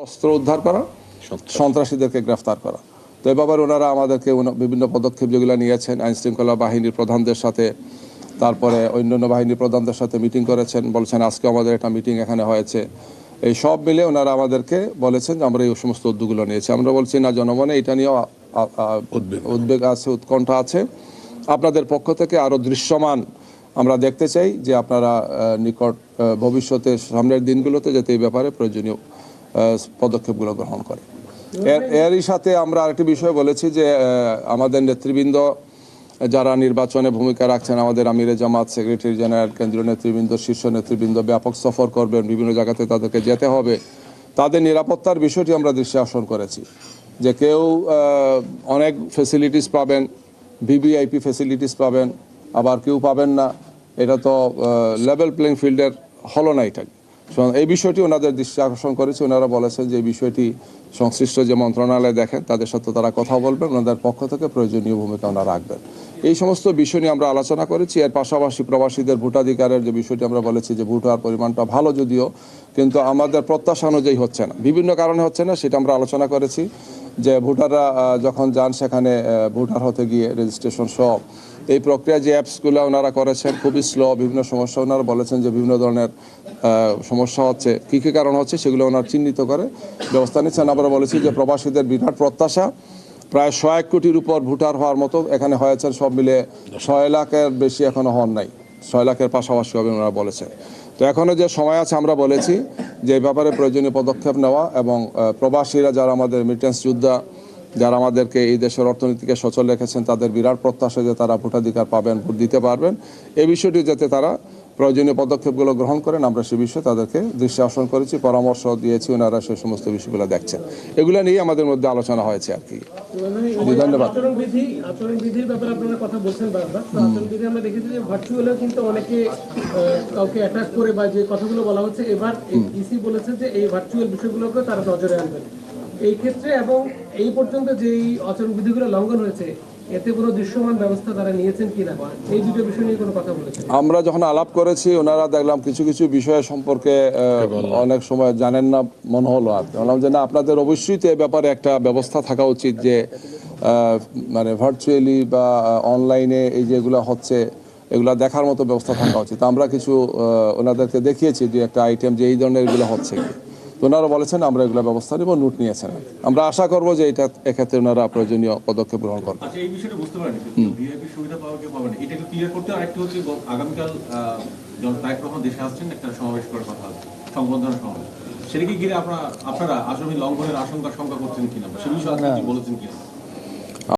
অস্ত্র উদ্ধার করা, সন্ত্রাসীদেরকে গ্রেফতার করা। তো এ ব্যাপারে ওনারা আমাদেরকে বিভিন্ন পদক্ষেপ যেগুলো নিয়েছেন, আইনশৃঙ্খলা বাহিনীর প্রধানদের সাথে, তারপরে অন্যান্য বাহিনীর প্রধানদের সাথে মিটিং করেছেন, বলছেন আজকে আমাদের একটা মিটিং এখানে হয়েছে। এই সব মিলে ওনারা আমাদেরকে বলেছেন যে আমরা এই সমস্ত উদ্যোগগুলো নিয়েছি। আমরা বলছি না, জনমনে এটা নিয়েও উদ্বেগ আছে, উৎকণ্ঠা আছে। আপনাদের পক্ষ থেকে আরও দৃশ্যমান আমরা দেখতে চাই যে আপনারা নিকট ভবিষ্যতে সামনের দিনগুলোতে যাতে এই ব্যাপারে প্রয়োজনীয় পদক্ষেপগুলো গ্রহণ করে। এরই সাথে আমরা আরেকটি বিষয় বলেছি যে আমাদের নেতৃবৃন্দ যারা নির্বাচনে ভূমিকা রাখছেন, আমাদের আমিরে জামাত, সেক্রেটারি জেনারেল, কেন্দ্রীয় নেতৃবৃন্দ, শীর্ষ নেতৃবৃন্দ ব্যাপক সফর করবেন, বিভিন্ন জায়গাতে তাদেরকে যেতে হবে। তাদের নিরাপত্তার বিষয়টি আমরা দৃষ্টি আকর্ষণ করেছি যে কেউ অনেক ফেসিলিটিস পাবেন, ভিভিআইপি ফেসিলিটিস পাবেন, আবার কেউ পাবেন না। এটা তো লেভেল প্লেইং ফিল্ডের হলো না। এটা এই বিষয়টি ওনাদের দৃষ্টি আকর্ষণ করেছে। ওনারা বলেছেন যে এই বিষয়টি সংশ্লিষ্ট যে মন্ত্রণালয় দেখেন তাদের সাথে তারা কথা বলবেন, ওনাদের পক্ষ থেকে প্রয়োজনীয় ভূমিকা ওনারা রাখবেন। এই সমস্ত বিষয় নিয়ে আমরা আলোচনা করেছি। এর পাশাপাশি প্রবাসীদের ভোটাধিকারের যে বিষয়টি আমরা বলেছি যে ভোট হওয়ার পরিমাণটা ভালো যদিও, কিন্তু আমাদের প্রত্যাশা অনুযায়ী হচ্ছে না, বিভিন্ন কারণে হচ্ছে না, সেটা আমরা আলোচনা করেছি। যে ভোটাররা যখন যান সেখানে ভোটার হতে গিয়ে রেজিস্ট্রেশন সহ এই প্রক্রিয়া যে অ্যাপসগুলো ওনারা করেছেন খুবই স্লো, বিভিন্ন সমস্যা ওনারা বলেছেন যে বিভিন্ন ধরনের সমস্যা হচ্ছে, কী কী কারণ হচ্ছে সেগুলো ওনারা চিহ্নিত করে ব্যবস্থা নিচ্ছেন। আমরা বলেছি যে প্রবাসীদের বিরাট প্রত্যাশা, প্রায় 100 কোটির উপর ভোটার হওয়ার মতো এখানে হয়েছেন, সব মিলে 6 লাখের বেশি এখনও হন নাই, 6 লাখের পাশাপাশি হবে ওনারা বলেছেন। তো এখনও যে সময় আছে আমরা বলেছি যে এই ব্যাপারে প্রয়োজনীয় পদক্ষেপ নেওয়া এবং প্রবাসীরা যারা আমাদের রেমিটেন্স যোদ্ধা, যারা আমাদেরকে এই দেশের অর্থনীতিকে সচল রেখেছেন, তাদের বিরাট প্রত্যাশা যে তারা ভোটাধিকার পাবেন, ভোট দিতে পারবেন। এই বিষয়টি যাতে তারা প্রয়োজনীয় পদক্ষেপগুলো গ্রহণ করেন আমরা সে বিষয়ে তাদেরকে দৃষ্টি আকর্ষণ করেছি, পরামর্শ দিয়েছি, ওনারা সেই সমস্ত বিষয়গুলো দেখছেন। এগুলো নিয়ে আমাদের মধ্যে আলোচনা হয়েছে আর কি। ধন্যবাদ। আচরণবিধির ব্যাপারে আপনারা কথা বলছেন বারবার। আচরণবিধি আমরা দেখেছি যে ভার্চুয়ালেও কিন্তু অনেকে কাউকে অ্যাটাক করে বা যে কথাগুলো বলা হচ্ছে, এবার ইসি বলেছে যে এই ভার্চুয়াল বিষয়গুলোকে তারা নজরে আনবেন এই ক্ষেত্রে, এবং এই পর্যন্ত যে আচরণবিধিগুলো লঙ্ঘন হয়েছে এতে কোনো দৃশ্যমান ব্যবস্থা তারা নিয়েছেন কিনা, এই দুটো বিষয় নিয়ে কোনো কথা বলেছেন? আমরা যখন আলাপ করেছি ওনারা দেখলাম কিছু কিছু বিষয় সম্পর্কে অনেক সময় জানেন না মনে হলো। আর বললাম যে না, আপনাদের অবশ্যই তো এ ব্যাপারে একটা ব্যবস্থা থাকা উচিত যে মানে ভার্চুয়ালি বা অনলাইনে এই যেগুলো হচ্ছে এগুলো দেখার মতো ব্যবস্থা থাকা উচিত। আমরা কিছু ওনাদেরকে দেখিয়েছি যে একটা আইটেম যে এই ধরনের এগুলো হচ্ছে, তো ওনারা বলেছেন আমরা এগুলো ব্যবস্থা নেব, নোট নিয়েছেন। আমরা আশা করবো যে এটা এক্ষেত্রে ওনারা প্রয়োজনীয় পদক্ষেপ গ্রহণ করবেন। আচ্ছা, এই বিষয়টা বুঝতে পারেন ভিআইপি সুবিধা পাওয়া কেউ পাবেন, এটা ক্লিয়ার করতে। আরেকটা হচ্ছে আগামীকাল যখন তারেক রহমান দেশে আসছেন একটা সমাবেশ করার কথা আছে, সংবর্ধনা সমাবেশ, সেটাকে ঘিরে আপনারা আচরণ লঙ্ঘনের শঙ্কা করছেন কিনা, সে বিষয়ে বলেছেন কিনা?